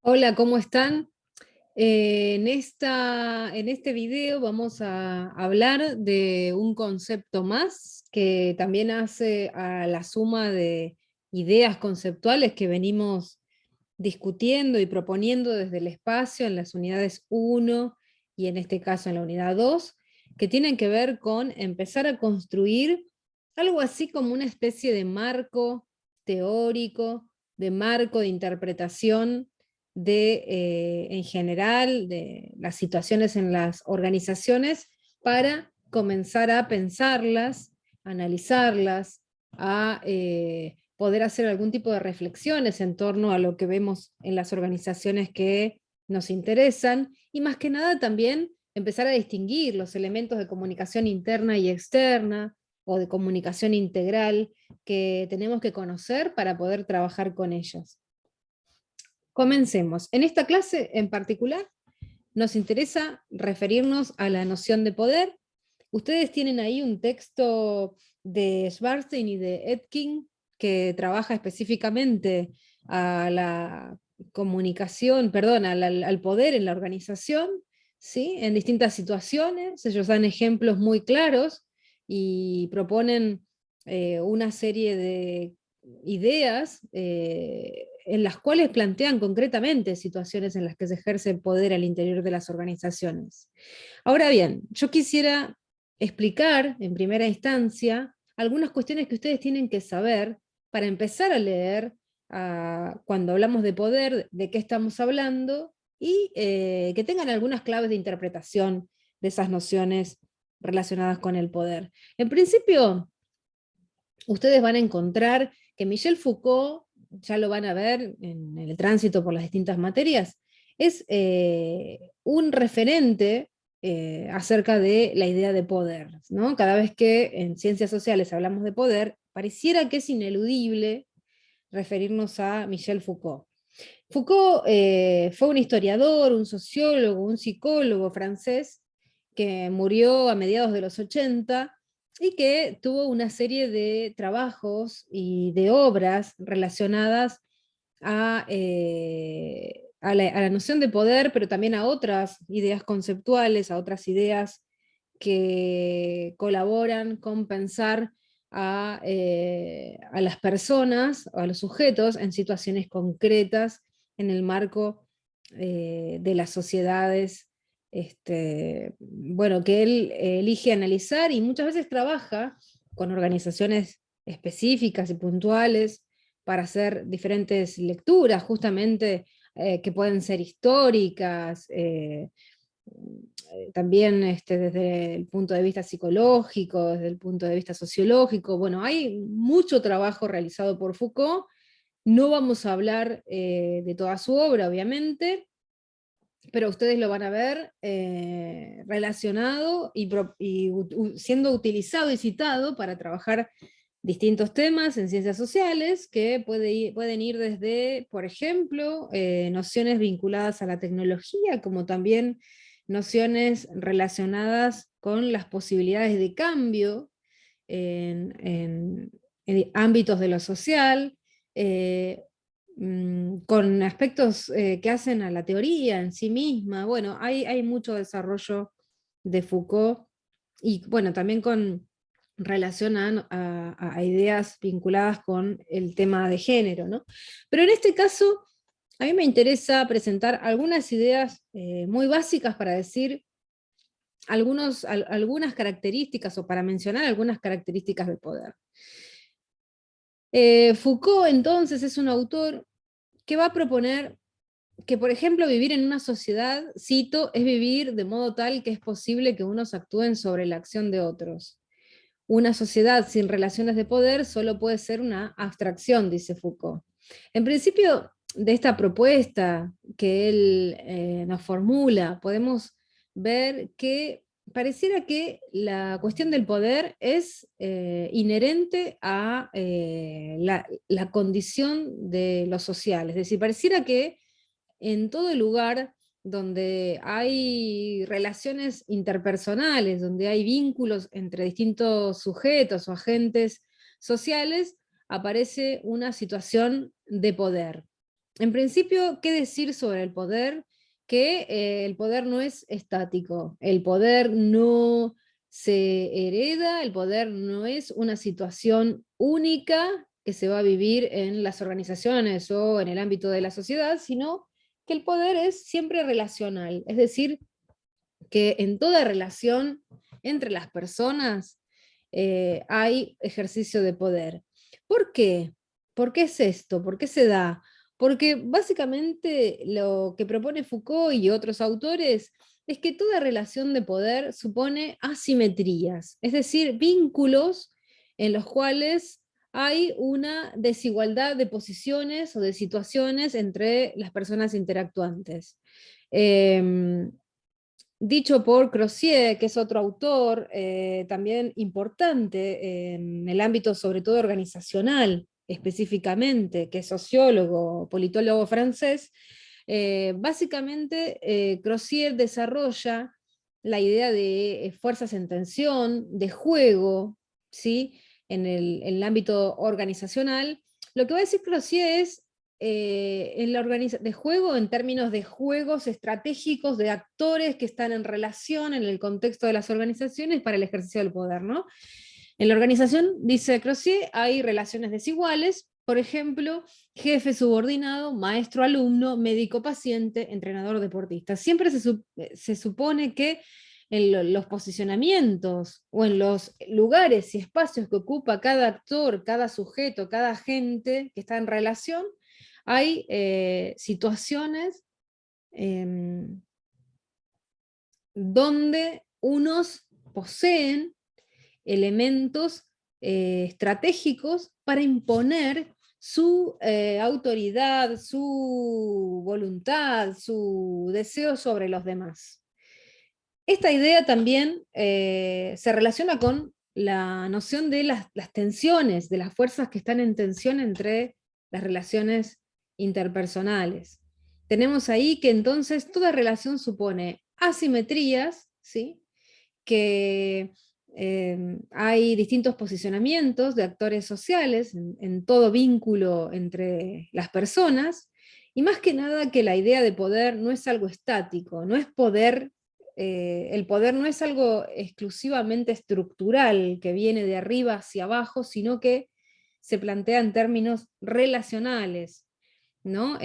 Hola, ¿cómo están? En este video vamos a hablar de un concepto más que también hace a la suma de ideas conceptuales que venimos discutiendo y proponiendo desde el espacio en las unidades 1 y en este caso en la unidad 2, que tienen que ver con empezar a construir algo así como una especie de marco teórico, de marco de interpretación en general, de las situaciones en las organizaciones, para comenzar a pensarlas, analizarlas, a poder hacer algún tipo de reflexiones en torno a lo que vemos en las organizaciones que nos interesan, y más que nada también empezar a distinguir los elementos de comunicación interna y externa, o de comunicación integral, que tenemos que conocer para poder trabajar con ellos. Comencemos. En esta clase en particular nos interesa referirnos a la noción de poder. Ustedes tienen ahí un texto de Schwarzstein y de Etkin que trabaja específicamente a la comunicación, perdón, al poder en la organización, ¿sí? En distintas situaciones. Ellos dan ejemplos muy claros y proponen una serie de ideas en las cuales plantean concretamente situaciones en las que se ejerce el poder al interior de las organizaciones. Ahora bien, yo quisiera explicar en primera instancia algunas cuestiones que ustedes tienen que saber para empezar a leer cuando hablamos de poder, de qué estamos hablando, y que tengan algunas claves de interpretación de esas nociones relacionadas con el poder. En principio, ustedes van a encontrar que Michel Foucault, ya lo van a ver en el tránsito por las distintas materias, es un referente acerca de la idea de poder, ¿no? Cada vez que en ciencias sociales hablamos de poder, pareciera que es ineludible referirnos a Michel Foucault. Foucault fue un historiador, un sociólogo, un psicólogo francés que murió a mediados de los 80 y que tuvo una serie de trabajos y de obras relacionadas a la noción de poder, pero también a otras ideas conceptuales, a otras ideas que colaboran con pensar a las personas, a los sujetos en situaciones concretas en el marco de las sociedades, bueno, que él elige analizar, y muchas veces trabaja con organizaciones específicas y puntuales para hacer diferentes lecturas, justamente que pueden ser históricas, también desde el punto de vista psicológico, desde el punto de vista sociológico. Bueno, hay mucho trabajo realizado por Foucault. No vamos a hablar de toda su obra, obviamente, pero ustedes lo van a ver relacionado y siendo utilizado y citado para trabajar distintos temas en ciencias sociales que pueden ir desde, por ejemplo, nociones vinculadas a la tecnología, como también nociones relacionadas con las posibilidades de cambio en ámbitos de lo social, eh, con aspectos que hacen a la teoría en sí misma. Bueno, hay mucho desarrollo de Foucault, y bueno, también con relación a ideas vinculadas con el tema de género, ¿no? Pero en este caso, a mí me interesa presentar algunas ideas muy básicas para decir algunas características, o para mencionar algunas características del poder. Foucault entonces es un autor que va a proponer que, por ejemplo, vivir en una sociedad, cito, es vivir de modo tal que es posible que unos actúen sobre la acción de otros. Una sociedad sin relaciones de poder solo puede ser una abstracción, dice Foucault. En principio, de esta propuesta que él nos formula, podemos ver que pareciera que la cuestión del poder es inherente a la condición de lo social. Es decir, pareciera que en todo lugar donde hay relaciones interpersonales, donde hay vínculos entre distintos sujetos o agentes sociales, aparece una situación de poder. En principio, ¿qué decir sobre el poder? Que el poder no es estático, el poder no se hereda, el poder no es una situación única que se va a vivir en las organizaciones o en el ámbito de la sociedad, sino que el poder es siempre relacional, es decir, que en toda relación entre las personas hay ejercicio de poder. ¿Por qué? ¿Por qué es esto? ¿Por qué se da? Porque básicamente lo que propone Foucault y otros autores es que toda relación de poder supone asimetrías, es decir, vínculos en los cuales hay una desigualdad de posiciones o de situaciones entre las personas interactuantes. Eh, Dicho por Crozier, que es otro autor también importante en el ámbito sobre todo organizacional, específicamente, que es sociólogo, politólogo francés, básicamente Crozier desarrolla la idea de fuerzas en tensión, de juego, ¿sí? En el ámbito organizacional. Lo que va a decir Crozier es de juego en términos de juegos estratégicos de actores que están en relación en el contexto de las organizaciones para el ejercicio del poder, ¿no? En la organización, dice Crozier, hay relaciones desiguales, por ejemplo, jefe subordinado, maestro alumno, médico paciente, entrenador deportista. Siempre se supone que en los posicionamientos o en los lugares y espacios que ocupa cada actor, cada sujeto, cada agente que está en relación, hay situaciones eh, donde unos poseen elementos estratégicos para imponer su autoridad, su voluntad, su deseo sobre los demás. Esta idea también se relaciona con la noción de las tensiones, de las fuerzas que están en tensión entre las relaciones interpersonales. Tenemos ahí que entonces toda relación supone asimetrías, ¿sí? Que hay distintos posicionamientos de actores sociales en todo vínculo entre las personas, y más que nada que la idea de poder no es algo estático, no es poder, el poder no es algo exclusivamente estructural que viene de arriba hacia abajo, sino que se plantea en términos relacionales, ¿no?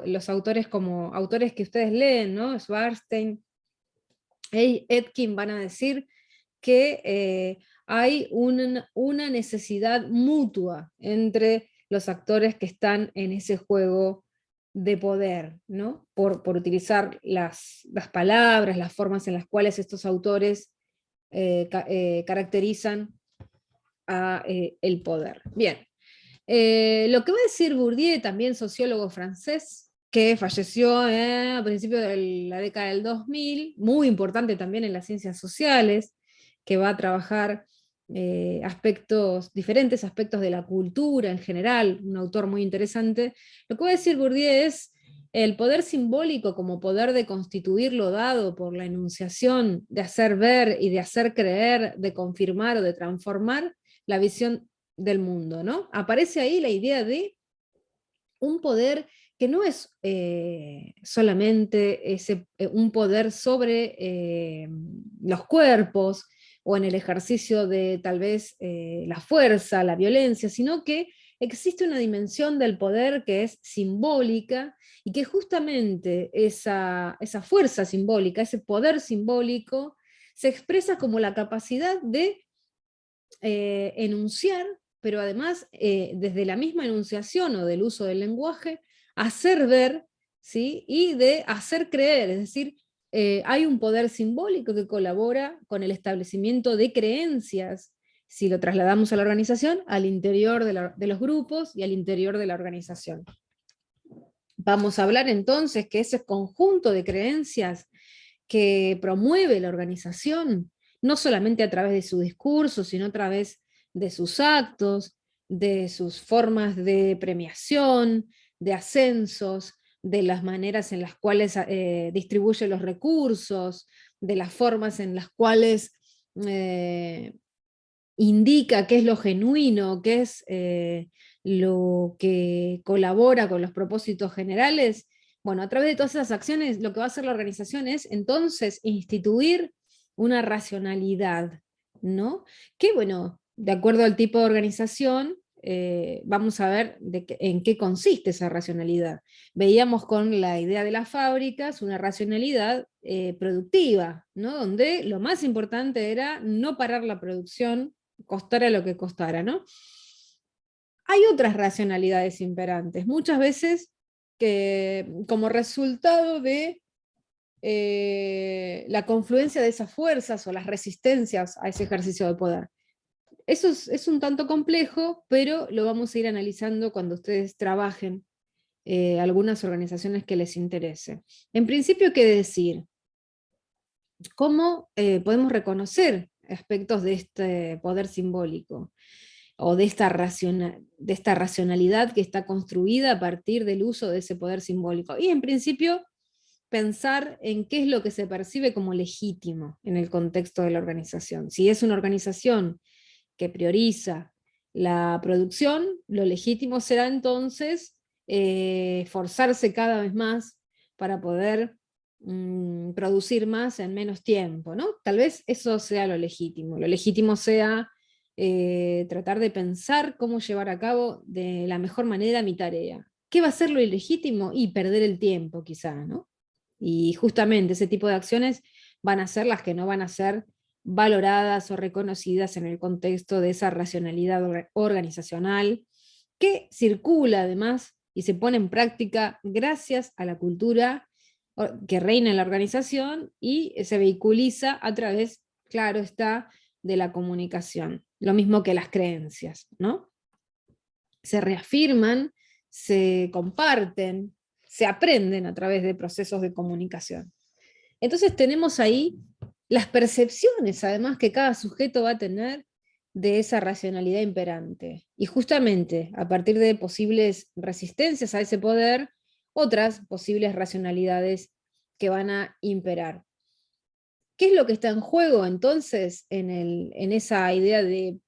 Los autores como autores que ustedes leen, ¿no? Schwarzenstein, Etkin van a decir que hay una necesidad mutua entre los actores que están en ese juego de poder, ¿no? Por utilizar las palabras, las formas en las cuales estos autores caracterizan a el poder. Bien, lo que va a decir Bourdieu, también sociólogo francés, que falleció a principios de la década del 2000, muy importante también en las ciencias sociales, que va a trabajar diferentes aspectos de la cultura en general, un autor muy interesante. Lo que va a decir Bourdieu es el poder simbólico como poder de constituir lo dado por la enunciación, de hacer ver y de hacer creer, de confirmar o de transformar la visión del mundo, ¿no? Aparece ahí la idea de un poder que no es solamente un poder sobre los cuerpos o en el ejercicio de tal vez la fuerza, la violencia, sino que existe una dimensión del poder que es simbólica y que justamente esa fuerza simbólica, ese poder simbólico, se expresa como la capacidad de enunciar, pero además desde la misma enunciación o del uso del lenguaje, hacer ver, ¿sí? Y de hacer creer, es decir, hay un poder simbólico que colabora con el establecimiento de creencias, si lo trasladamos a la organización, al interior de los grupos y al interior de la organización. Vamos a hablar entonces que ese conjunto de creencias que promueve la organización, no solamente a través de su discurso, sino a través de sus actos, de sus formas de premiación, de ascensos, de las maneras en las cuales distribuye los recursos, de las formas en las cuales indica qué es lo genuino, qué es lo que colabora con los propósitos generales. Bueno, a través de todas esas acciones, lo que va a hacer la organización es entonces instituir una racionalidad, ¿no? Que bueno, de acuerdo al tipo de organización, vamos a ver en qué consiste esa racionalidad. Veíamos con la idea de las fábricas una racionalidad productiva, ¿no? Donde lo más importante era no parar la producción, costara lo que costara, ¿no? Hay otras racionalidades imperantes, muchas veces que como resultado de la confluencia de esas fuerzas o las resistencias a ese ejercicio de poder. Eso es un tanto complejo, pero lo vamos a ir analizando cuando ustedes trabajen algunas organizaciones que les interese. En principio, ¿qué decir? ¿Cómo podemos reconocer aspectos de este poder simbólico o de esta racionalidad que está construida a partir del uso de ese poder simbólico? Y en principio, pensar en qué es lo que se percibe como legítimo en el contexto de la organización. Si es una organización que prioriza la producción, lo legítimo será entonces forzarse cada vez más para poder producir más en menos tiempo, ¿no? Tal vez eso sea lo legítimo. Lo legítimo sea tratar de pensar cómo llevar a cabo de la mejor manera mi tarea. ¿Qué va a ser lo ilegítimo? Y perder el tiempo, quizá, ¿no? Y justamente ese tipo de acciones van a ser las que no van a ser valoradas o reconocidas en el contexto de esa racionalidad organizacional que circula además y se pone en práctica gracias a la cultura que reina en la organización y se vehiculiza a través, claro está, de la comunicación. Lo mismo que las creencias, ¿no? Se reafirman, se comparten, se aprenden a través de procesos de comunicación. Entonces tenemos ahí las percepciones, además, que cada sujeto va a tener de esa racionalidad imperante. Y justamente a partir de posibles resistencias a ese poder, otras posibles racionalidades que van a imperar. ¿Qué es lo que está en juego entonces en esa idea de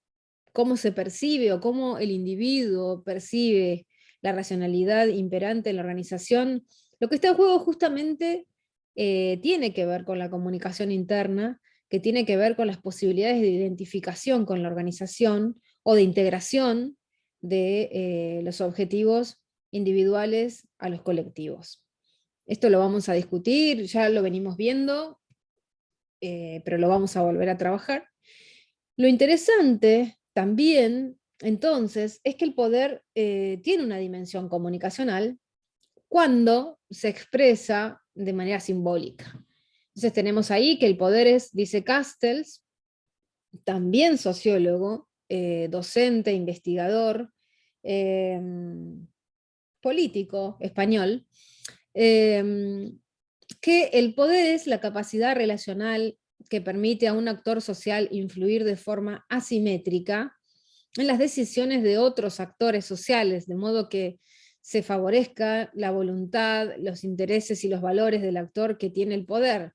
cómo se percibe o cómo el individuo percibe la racionalidad imperante en la organización? Lo que está en juego justamente tiene que ver con la comunicación interna, que tiene que ver con las posibilidades de identificación con la organización o de integración de los objetivos individuales a los colectivos. Esto lo vamos a discutir, ya lo venimos viendo, pero lo vamos a volver a trabajar. Lo interesante también, entonces, es que el poder tiene una dimensión comunicacional cuando se expresa de manera simbólica. Entonces tenemos ahí que el poder es, dice Castells, también sociólogo, docente, investigador, eh, político español, que el poder es la capacidad relacional que permite a un actor social influir de forma asimétrica en las decisiones de otros actores sociales, de modo que se favorezca la voluntad, los intereses y los valores del actor que tiene el poder.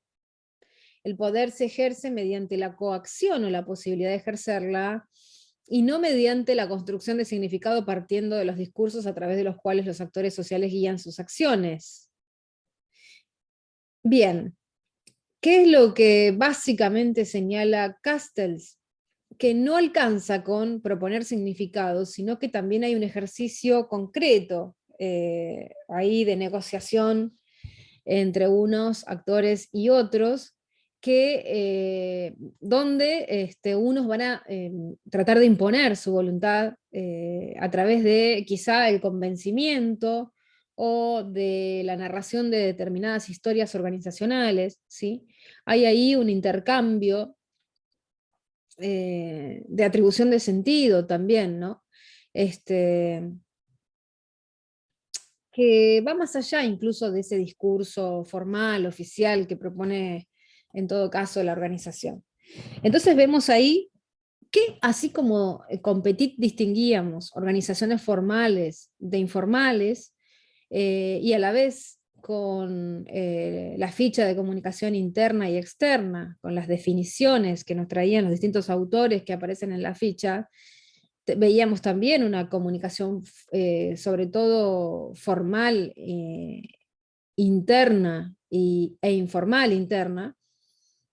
El poder se ejerce mediante la coacción o la posibilidad de ejercerla, y no mediante la construcción de significado partiendo de los discursos a través de los cuales los actores sociales guían sus acciones. Bien, ¿qué es lo que básicamente señala Castells? Que no alcanza con proponer significados, sino que también hay un ejercicio concreto ahí de negociación entre unos actores y otros, donde unos van a tratar de imponer su voluntad a través de quizá el convencimiento o de la narración de determinadas historias organizacionales, ¿sí? Hay ahí un intercambio de atribución de sentido también, ¿no? Este, que va más allá incluso de ese discurso formal, oficial, que propone en todo caso la organización. Entonces vemos ahí que así como con Petit distinguíamos organizaciones formales de informales, y a la vez con la ficha de comunicación interna y externa, con las definiciones que nos traían los distintos autores que aparecen en la ficha, Veíamos también una comunicación sobre todo formal, interna e informal interna.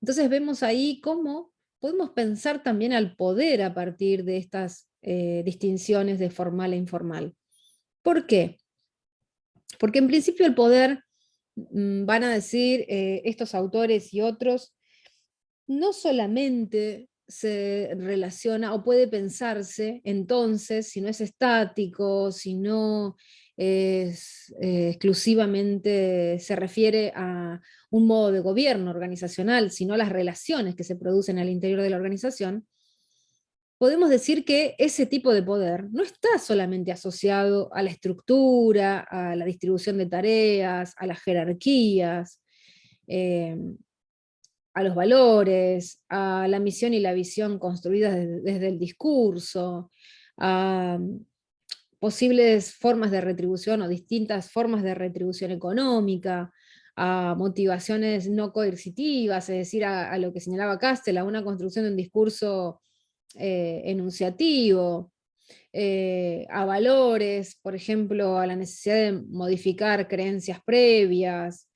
Entonces vemos ahí cómo podemos pensar también al poder a partir de estas distinciones de formal e informal. ¿Por qué? Porque en principio el poder, van a decir estos autores y otros, no solamente se relaciona o puede pensarse entonces, si no es estático, si no es exclusivamente se refiere a un modo de gobierno organizacional, sino a las relaciones que se producen al interior de la organización, podemos decir que ese tipo de poder no está solamente asociado a la estructura, a la distribución de tareas, a las jerarquías, eh, a los valores, a la misión y la visión construidas desde el discurso, a posibles formas de retribución o distintas formas de retribución económica, a motivaciones no coercitivas, es decir, a lo que señalaba Castel, a una construcción de un discurso enunciativo, a valores, por ejemplo, a la necesidad de modificar creencias previas,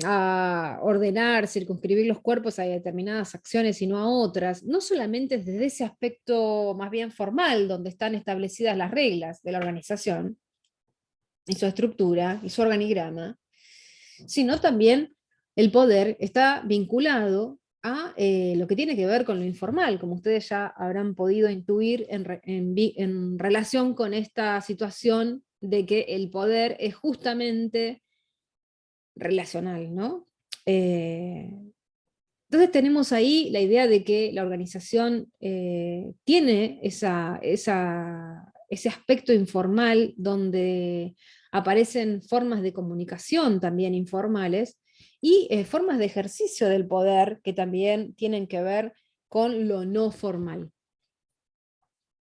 a ordenar, circunscribir los cuerpos a determinadas acciones y no a otras, no solamente desde ese aspecto más bien formal, donde están establecidas las reglas de la organización, y su estructura, y su organigrama, sino también el poder está vinculado a lo que tiene que ver con lo informal, como ustedes ya habrán podido intuir en relación con esta situación de que el poder es justamente relacional, ¿no? Entonces tenemos ahí la idea de que la organización tiene ese aspecto informal donde aparecen formas de comunicación también informales y formas de ejercicio del poder que también tienen que ver con lo no formal.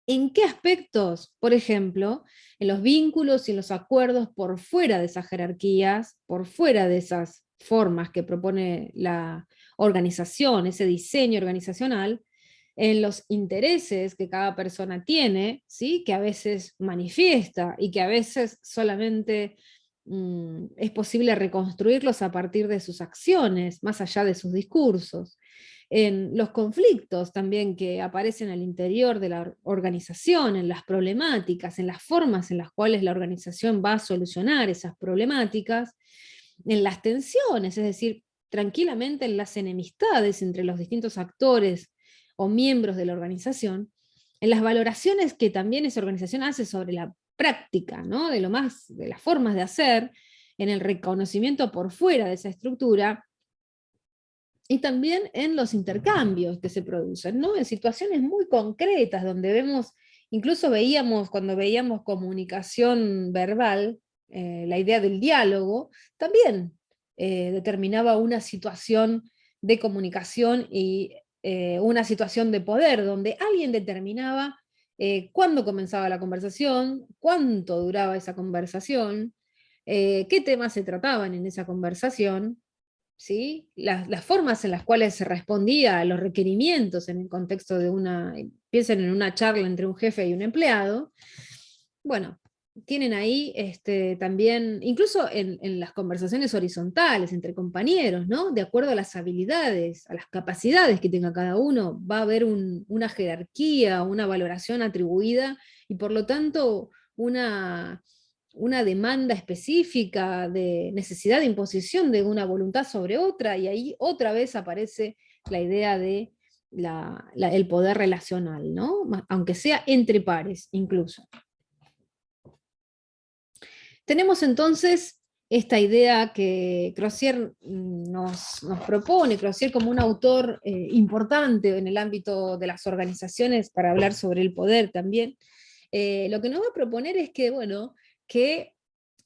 ¿En qué aspectos? Por ejemplo, en los vínculos y en los acuerdos por fuera de esas jerarquías, por fuera de esas formas que propone la organización, ese diseño organizacional, en los intereses que cada persona tiene, ¿sí? Que a veces manifiesta y que a veces solamente es posible reconstruirlos a partir de sus acciones, más allá de sus discursos, en los conflictos también que aparecen al interior de la organización, en las problemáticas, en las formas en las cuales la organización va a solucionar esas problemáticas, en las tensiones, es decir, tranquilamente en las enemistades entre los distintos actores o miembros de la organización, en las valoraciones que también esa organización hace sobre la práctica, ¿no? De las formas de hacer, en el reconocimiento por fuera de esa estructura, y también en los intercambios que se producen, ¿no? En situaciones muy concretas, donde vemos, incluso veíamos, cuando veíamos comunicación verbal, la idea del diálogo, también determinaba una situación de comunicación y una situación de poder, donde alguien determinaba cuándo comenzaba la conversación, cuánto duraba esa conversación, qué temas se trataban en esa conversación, ¿sí? Las formas en las cuales se respondía a los requerimientos en el contexto de piensen en una charla entre un jefe y un empleado, bueno, tienen ahí también, incluso en las conversaciones horizontales entre compañeros, ¿no? De acuerdo a las habilidades, a las capacidades que tenga cada uno, va a haber una jerarquía, una valoración atribuida y por lo tanto una demanda específica de necesidad de imposición de una voluntad sobre otra, y ahí otra vez aparece la idea de el poder relacional, ¿no? Aunque sea entre pares incluso. Tenemos entonces esta idea que Crozier nos propone, Crozier como un autor importante en el ámbito de las organizaciones para hablar sobre el poder también. Lo que nos va a proponer es que, bueno, que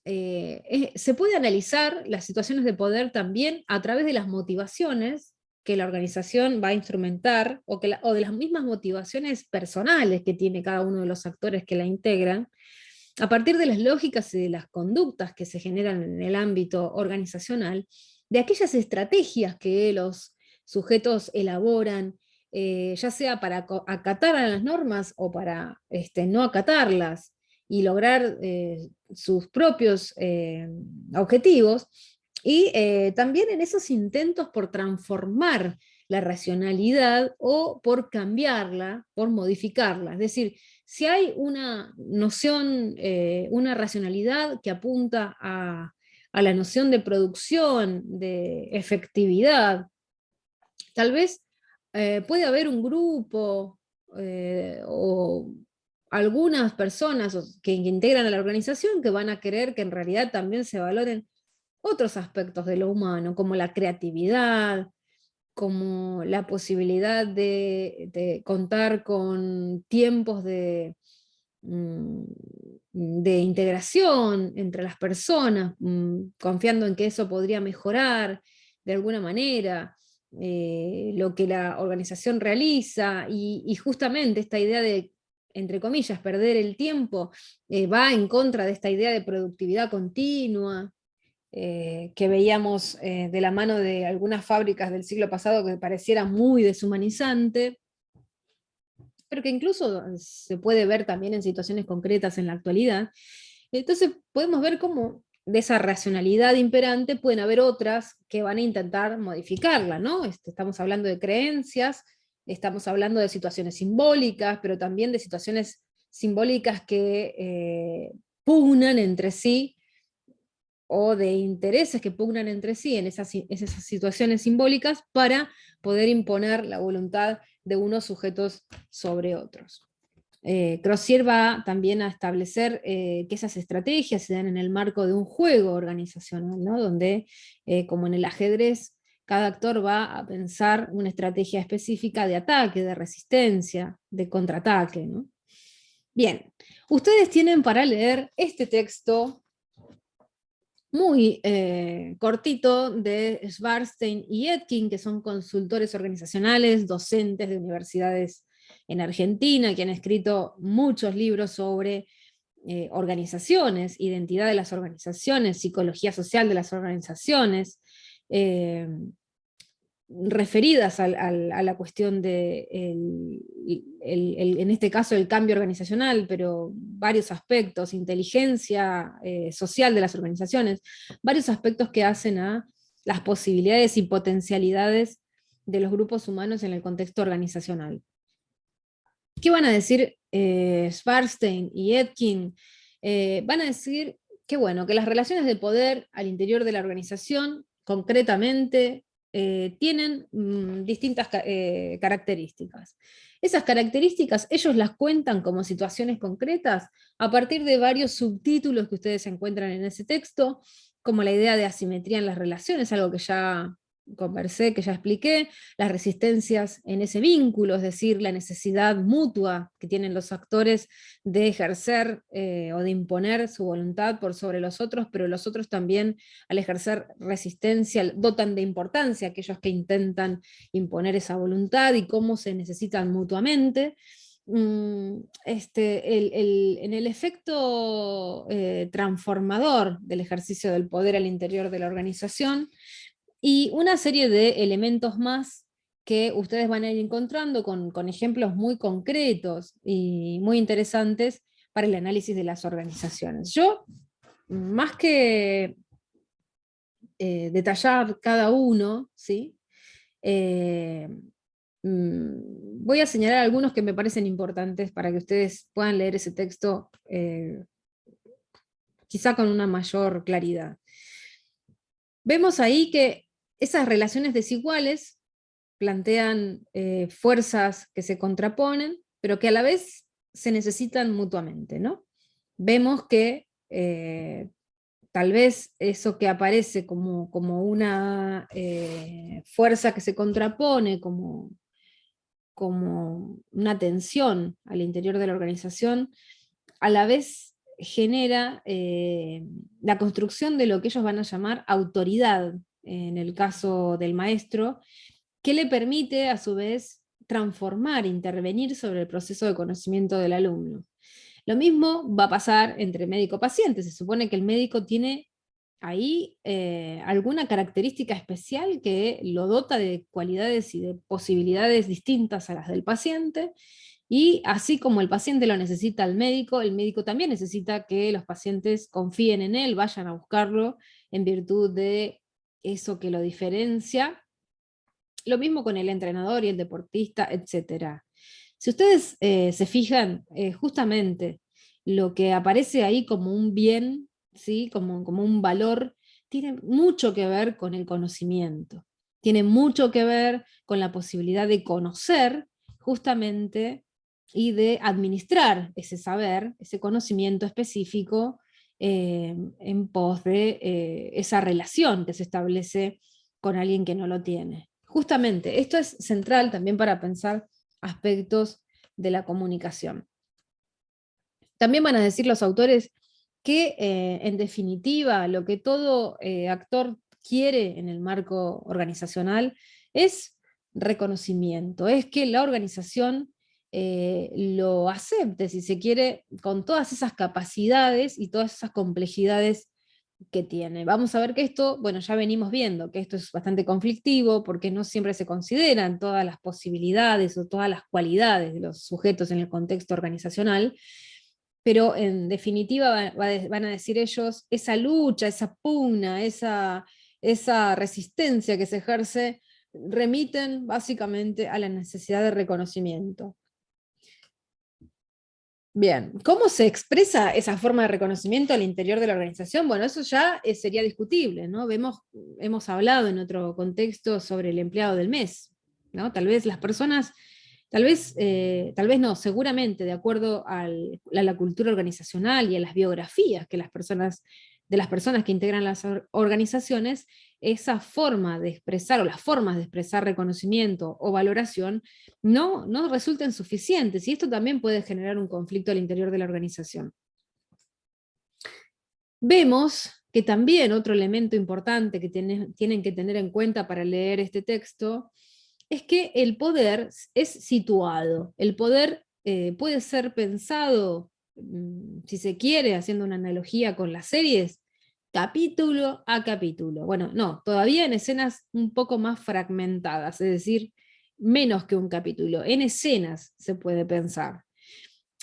se puede analizar las situaciones de poder también a través de las motivaciones que la organización va a instrumentar, o de las mismas motivaciones personales que tiene cada uno de los actores que la integran, a partir de las lógicas y de las conductas que se generan en el ámbito organizacional, de aquellas estrategias que los sujetos elaboran ya sea para acatar a las normas o para no acatarlas y lograr sus propios objetivos, y también en esos intentos por transformar la racionalidad o por cambiarla, por modificarla. Es decir, si hay una noción, una racionalidad que apunta a la noción de producción, de efectividad, tal vez puede haber un grupo o algunas personas que integran a la organización que van a querer que en realidad también se valoren otros aspectos de lo humano, como la creatividad, como la posibilidad de contar con tiempos mm, de integración entre las personas, confiando en que eso podría mejorar de alguna manera lo que la organización realiza, y justamente esta idea de, entre comillas, perder el tiempo, va en contra de esta idea de productividad continua, que veíamos de la mano de algunas fábricas del siglo pasado que pareciera muy deshumanizante, pero que incluso se puede ver también en situaciones concretas en la actualidad. Entonces podemos ver cómo de esa racionalidad imperante pueden haber otras que van a intentar modificarla, ¿no? Estamos hablando de creencias, estamos hablando de situaciones simbólicas, pero también de situaciones simbólicas que pugnan entre sí, o de intereses que pugnan entre sí en esas situaciones simbólicas para poder imponer la voluntad de unos sujetos sobre otros. Crozier va también a establecer que esas estrategias se dan en el marco de un juego organizacional, ¿no? Donde, como en el ajedrez, cada actor va a pensar una estrategia específica de ataque, de resistencia, de contraataque, ¿no? Bien, ustedes tienen para leer este texto muy cortito de Schwarzstein y Etkin, que son consultores organizacionales, docentes de universidades en Argentina, que han escrito muchos libros sobre organizaciones, identidad de las organizaciones, psicología social de las organizaciones, eh, referidas a la cuestión de, en este caso, el cambio organizacional, pero varios aspectos, inteligencia social de las organizaciones, varios aspectos que hacen a las posibilidades y potencialidades de los grupos humanos en el contexto organizacional. ¿Qué van a decir Schwarzstein y Etkin? Van a decir que, bueno, que las relaciones de poder al interior de la organización, concretamente, tienen distintas características. Esas características ellos las cuentan como situaciones concretas a partir de varios subtítulos que ustedes encuentran en ese texto, como la idea de asimetría en las relaciones, algo que ya conversé, que ya expliqué, las resistencias en ese vínculo, es decir, la necesidad mutua que tienen los actores de ejercer o de imponer su voluntad por sobre los otros, pero los otros también, al ejercer resistencia, dotan de importancia a aquellos que intentan imponer esa voluntad y cómo se necesitan mutuamente. En el efecto transformador del ejercicio del poder al interior de la organización, y una serie de elementos más que ustedes van a ir encontrando con ejemplos muy concretos y muy interesantes para el análisis de las organizaciones. Yo, más que detallar cada uno, ¿sí? Eh, Voy a señalar algunos que me parecen importantes para que ustedes puedan leer ese texto quizá con una mayor claridad. Vemos ahí que esas relaciones desiguales plantean fuerzas que se contraponen, pero que a la vez se necesitan mutuamente, ¿no? Vemos que tal vez eso que aparece como una fuerza que se contrapone, como una tensión al interior de la organización, a la vez genera la construcción de lo que ellos van a llamar autoridad, en el caso del maestro, que le permite a su vez transformar, intervenir sobre el proceso de conocimiento del alumno. Lo mismo va a pasar entre médico-paciente. Se supone que el médico tiene ahí alguna característica especial que lo dota de cualidades y de posibilidades distintas a las del paciente, y así como el paciente lo necesita al médico, el médico también necesita que los pacientes confíen en él, vayan a buscarlo en virtud de eso que lo diferencia. Lo mismo con el entrenador y el deportista, etc. Si ustedes se fijan, justamente lo que aparece ahí como un bien, ¿sí? como un valor, tiene mucho que ver con el conocimiento, tiene mucho que ver con la posibilidad de conocer justamente y de administrar ese saber, ese conocimiento específico en pos de esa relación que se establece con alguien que no lo tiene. Justamente, esto es central también para pensar aspectos de la comunicación. También van a decir los autores que, en definitiva, lo que todo actor quiere en el marco organizacional es reconocimiento, es que la organización lo acepte, si se quiere, con todas esas capacidades y todas esas complejidades que tiene. Vamos a ver que esto, bueno, ya venimos viendo que esto es bastante conflictivo porque no siempre se consideran todas las posibilidades o todas las cualidades de los sujetos en el contexto organizacional, pero en definitiva van a decir ellos, esa lucha, esa pugna, esa resistencia que se ejerce, remiten básicamente a la necesidad de reconocimiento. Bien, ¿cómo se expresa esa forma de reconocimiento al interior de la organización? Bueno, eso ya sería discutible, ¿no? Hemos hablado en otro contexto sobre el empleado del mes, ¿no? Tal vez las personas, tal vez no, seguramente de acuerdo a la cultura organizacional y a las biografías que de las personas que integran las organizaciones, esa forma de expresar o las formas de expresar reconocimiento o valoración no resulten suficientes, y esto también puede generar un conflicto al interior de la organización. Vemos que también otro elemento importante que tienen que tener en cuenta para leer este texto es que el poder es situado. El poder puede ser pensado, si se quiere, haciendo una analogía con las series, capítulo a capítulo. Bueno, no, todavía en escenas un poco más fragmentadas, es decir, menos que un capítulo. En escenas se puede pensar.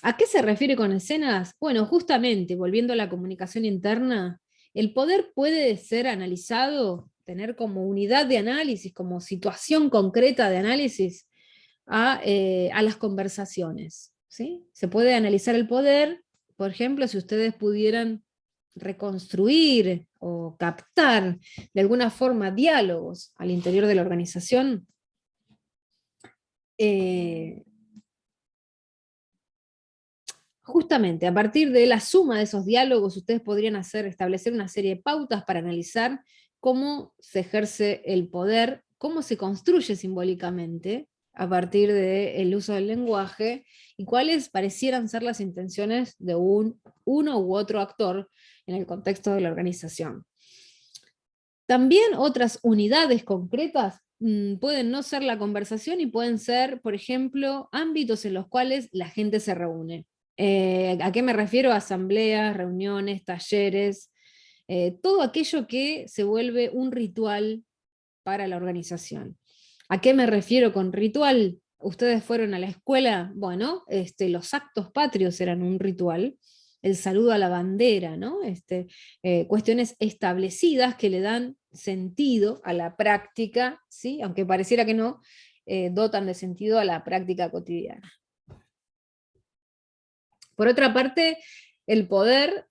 ¿A qué se refiere con escenas? Bueno, justamente, volviendo a la comunicación interna, el poder puede ser analizado, tener como unidad de análisis, como situación concreta de análisis a las conversaciones, ¿sí? Se puede analizar el poder, por ejemplo, si ustedes pudieran reconstruir o captar de alguna forma diálogos al interior de la organización, justamente a partir de la suma de esos diálogos, ustedes podrían establecer una serie de pautas para analizar cómo se ejerce el poder, cómo se construye simbólicamente a partir del uso del lenguaje, y cuáles parecieran ser las intenciones de uno u otro actor en el contexto de la organización. También otras unidades concretas pueden no ser la conversación y pueden ser, por ejemplo, ámbitos en los cuales la gente se reúne. ¿A qué me refiero? Asambleas, reuniones, talleres, todo aquello que se vuelve un ritual para la organización. ¿A qué me refiero con ritual? Ustedes fueron a la escuela, bueno, los actos patrios eran un ritual, el saludo a la bandera, ¿no? Cuestiones establecidas que le dan sentido a la práctica, ¿sí? Aunque pareciera que no, dotan de sentido a la práctica cotidiana. Por otra parte, el poder,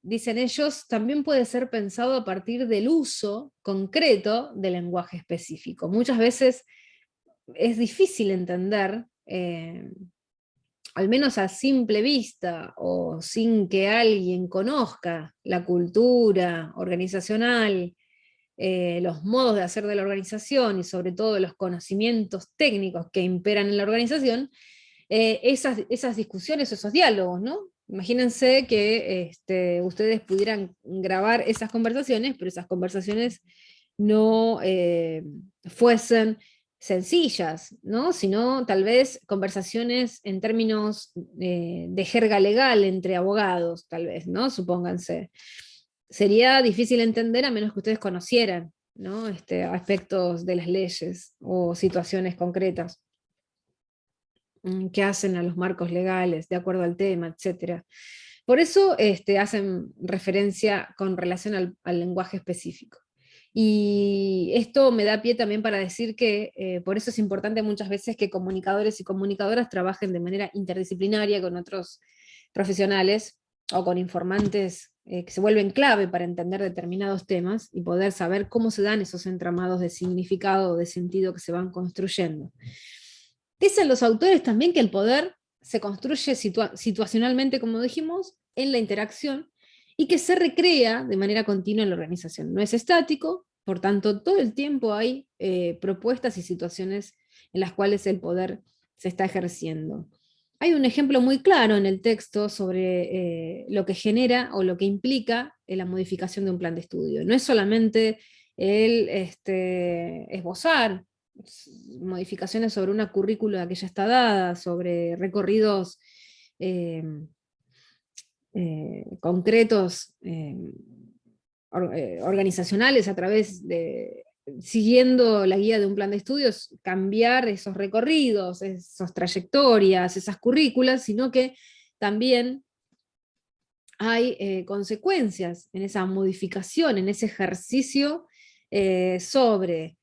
dicen ellos, también puede ser pensado a partir del uso concreto del lenguaje específico. Muchas veces es difícil entender, al menos a simple vista o sin que alguien conozca la cultura organizacional, los modos de hacer de la organización y sobre todo los conocimientos técnicos que imperan en la organización, esas discusiones, esos diálogos, ¿no? Imagínense que ustedes pudieran grabar esas conversaciones, pero esas conversaciones no fuesen sencillas, ¿no? Sino tal vez conversaciones en términos de jerga legal entre abogados, tal vez, ¿no? Supónganse. sería difícil entender a menos que ustedes conocieran, ¿no? Aspectos de las leyes o situaciones concretas que hacen a los marcos legales de acuerdo al tema, etcétera. Por eso hacen referencia con relación al lenguaje específico. Y esto me da pie también para decir que por eso es importante muchas veces que comunicadores y comunicadoras trabajen de manera interdisciplinaria con otros profesionales o con informantes que se vuelven clave para entender determinados temas y poder saber cómo se dan esos entramados de significado o de sentido que se van construyendo. Dicen los autores también que el poder se construye situacionalmente, como dijimos, en la interacción y que se recrea de manera continua en la organización. No es estático, por tanto, todo el tiempo hay propuestas y situaciones en las cuales el poder se está ejerciendo. Hay un ejemplo muy claro en el texto sobre lo que genera o lo que implica la modificación de un plan de estudio. No es solamente el esbozar modificaciones sobre una currícula que ya está dada, sobre recorridos eh, concretos organizacionales a través de, siguiendo la guía de un plan de estudios, cambiar esos recorridos, esas trayectorias, esas currículas, sino que también hay consecuencias en esa modificación, en ese ejercicio sobre,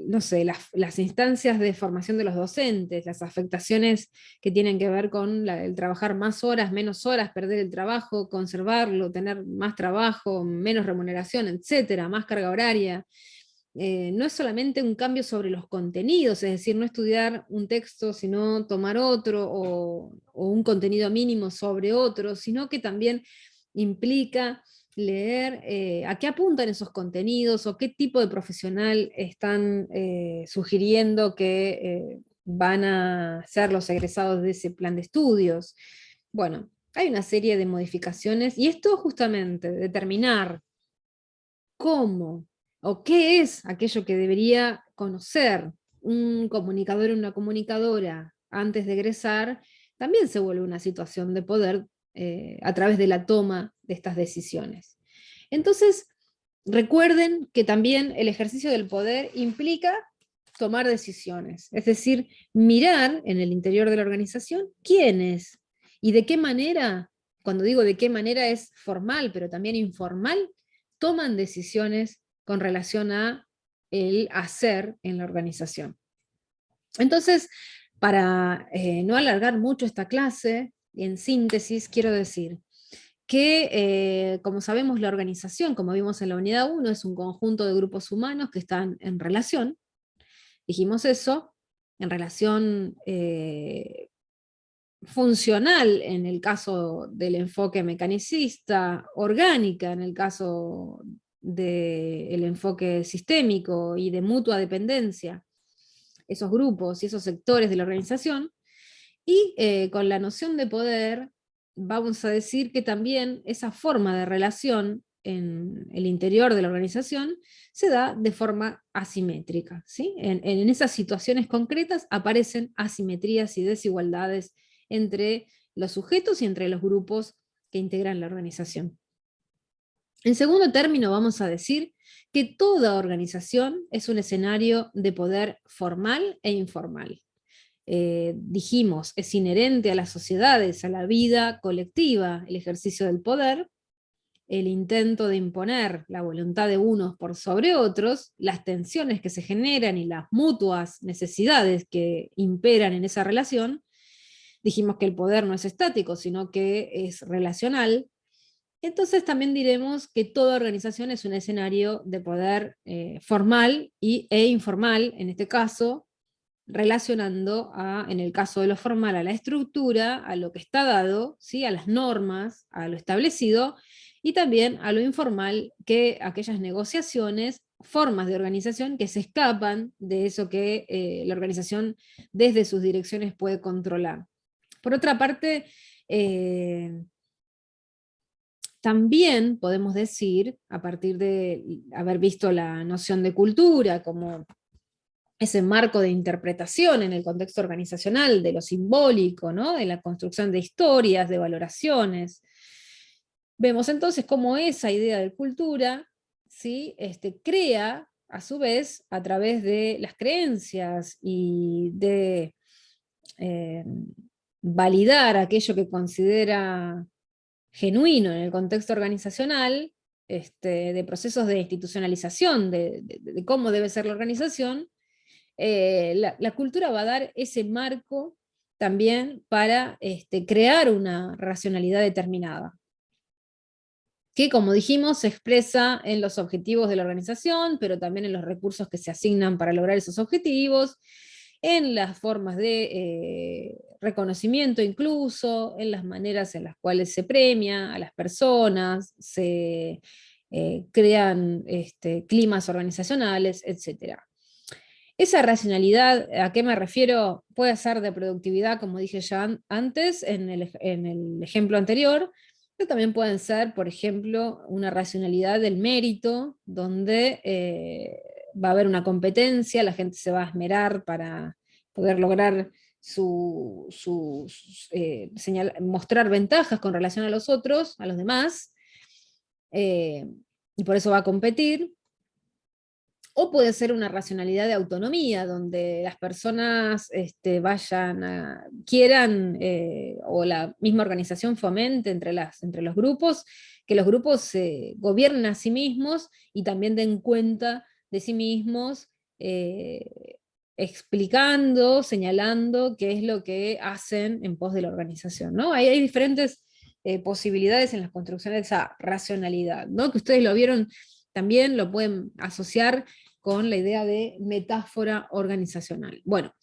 no sé, las instancias de formación de los docentes, las afectaciones que tienen que ver con el trabajar más horas, menos horas, perder el trabajo, conservarlo, tener más trabajo, menos remuneración, etcétera, más carga horaria. No es solamente un cambio sobre los contenidos, es decir, no estudiar un texto, sino tomar otro, o un contenido mínimo sobre otro, sino que también implica leer a qué apuntan esos contenidos o qué tipo de profesional están sugiriendo que van a ser los egresados de ese plan de estudios. Bueno, hay una serie de modificaciones y esto justamente, determinar cómo o qué es aquello que debería conocer un comunicador o una comunicadora antes de egresar, también se vuelve una situación de poder a través de la toma de estas decisiones. Entonces, recuerden que también el ejercicio del poder implica tomar decisiones, es decir, mirar en el interior de la organización quién es y de qué manera, cuando digo de qué manera es formal, pero también informal, toman decisiones con relación a el hacer en la organización. Entonces, para no alargar mucho esta clase, en síntesis quiero decir que, como sabemos, la organización, como vimos en la unidad 1, es un conjunto de grupos humanos que están en relación, dijimos eso, en relación funcional en el caso del enfoque mecanicista, orgánica en el caso del enfoque sistémico y de mutua dependencia, esos grupos y esos sectores de la organización, y con la noción de poder vamos a decir que también esa forma de relación en el interior de la organización se da de forma asimétrica. ¿Sí? En esas situaciones concretas aparecen asimetrías y desigualdades entre los sujetos y entre los grupos que integran la organización. En segundo término, vamos a decir que toda organización es un escenario de poder formal e informal. Dijimos, es inherente a las sociedades, a la vida colectiva, el ejercicio del poder, el intento de imponer la voluntad de unos por sobre otros, las tensiones que se generan y las mutuas necesidades que imperan en esa relación. Dijimos que el poder no es estático, sino que es relacional. Entonces también diremos que toda organización es un escenario de poder formal e informal, en este caso, relacionando en el caso de lo formal, a la estructura, a lo que está dado, ¿sí? A las normas, a lo establecido, y también a lo informal, que aquellas negociaciones, formas de organización que se escapan de eso que la organización desde sus direcciones puede controlar. Por otra parte, también podemos decir, a partir de haber visto la noción de cultura como ese marco de interpretación en el contexto organizacional de lo simbólico, ¿no? De la construcción de historias, de valoraciones, Vemos entonces cómo esa idea de cultura, ¿sí? Crea, a su vez, a través de las creencias y de eh, validar aquello que considera genuino en el contexto organizacional, de procesos de institucionalización de cómo debe ser la organización, la cultura va a dar ese marco también para crear una racionalidad determinada, que como dijimos se expresa en los objetivos de la organización, pero también en los recursos que se asignan para lograr esos objetivos, en las formas de reconocimiento incluso, en las maneras en las cuales se premia a las personas, se crean climas organizacionales, etc. Esa racionalidad, ¿a qué me refiero? Puede ser de productividad, como dije ya antes, en el ejemplo anterior, pero también pueden ser, por ejemplo, una racionalidad del mérito, donde va a haber una competencia, la gente se va a esmerar para poder lograr mostrar ventajas con relación a los otros, a los demás, eh, y por eso va a competir. O puede ser una racionalidad de autonomía, donde las personas quieran, o la misma organización fomente entre los grupos, que los grupos se gobiernen a sí mismos y también den cuenta de sí mismos, explicando, señalando qué es lo que hacen en pos de la organización, ¿no? Ahí hay diferentes posibilidades en las construcciones de esa racionalidad, ¿no? Que ustedes lo vieron también, lo pueden asociar con la idea de metáfora organizacional. Bueno,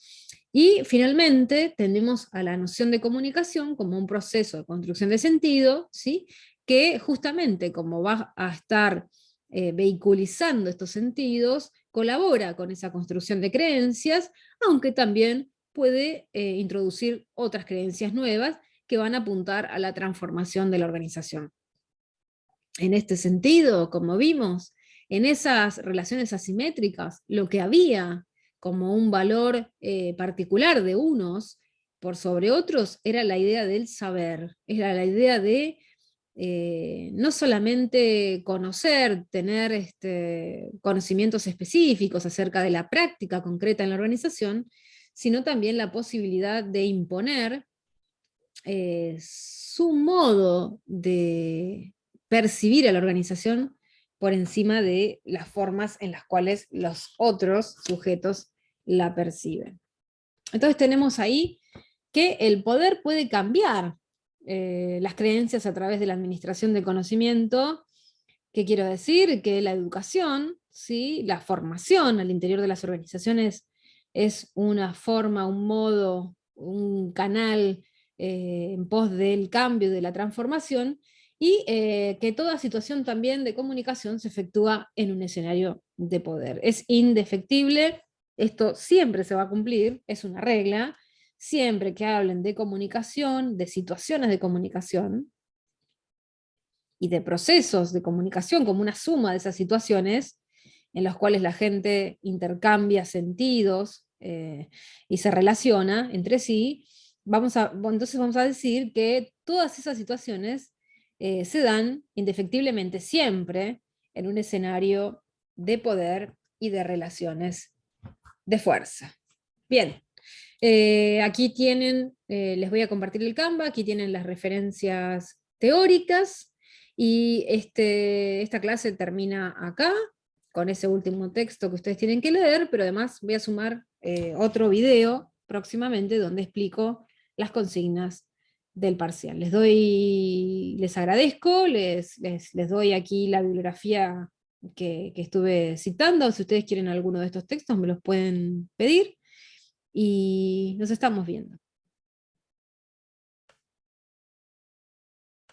y finalmente tenemos a la noción de comunicación como un proceso de construcción de sentido, ¿sí? Que justamente como va a estar vehiculizando estos sentidos, colabora con esa construcción de creencias, aunque también puede introducir otras creencias nuevas que van a apuntar a la transformación de la organización. En este sentido, como vimos, en esas relaciones asimétricas, lo que había como un valor particular de unos por sobre otros era la idea del saber, era la idea de no solamente conocer, tener conocimientos específicos acerca de la práctica concreta en la organización, sino también la posibilidad de imponer su modo de percibir a la organización por encima de las formas en las cuales los otros sujetos la perciben. Entonces tenemos ahí que el poder puede cambiar las creencias a través de la administración de conocimiento. ¿Qué quiero decir? Que la educación, ¿sí? La formación al interior de las organizaciones es una forma, un modo, un canal en pos del cambio, de la transformación, y que toda situación también de comunicación se efectúa en un escenario de poder. Es indefectible, esto siempre se va a cumplir, es una regla, siempre que hablen de comunicación, de situaciones de comunicación y de procesos de comunicación como una suma de esas situaciones en las cuales la gente intercambia sentidos y se relaciona entre sí, entonces vamos a decir que todas esas situaciones se dan indefectiblemente siempre en un escenario de poder y de relaciones de fuerza. Bien, aquí tienen, les voy a compartir el Canva, aquí tienen las referencias teóricas y esta clase termina acá con ese último texto que ustedes tienen que leer, pero además voy a sumar otro video próximamente donde explico las consignas del parcial. Les agradezco, les doy aquí la bibliografía que estuve citando. Si ustedes quieren alguno de estos textos me los pueden pedir y nos estamos viendo.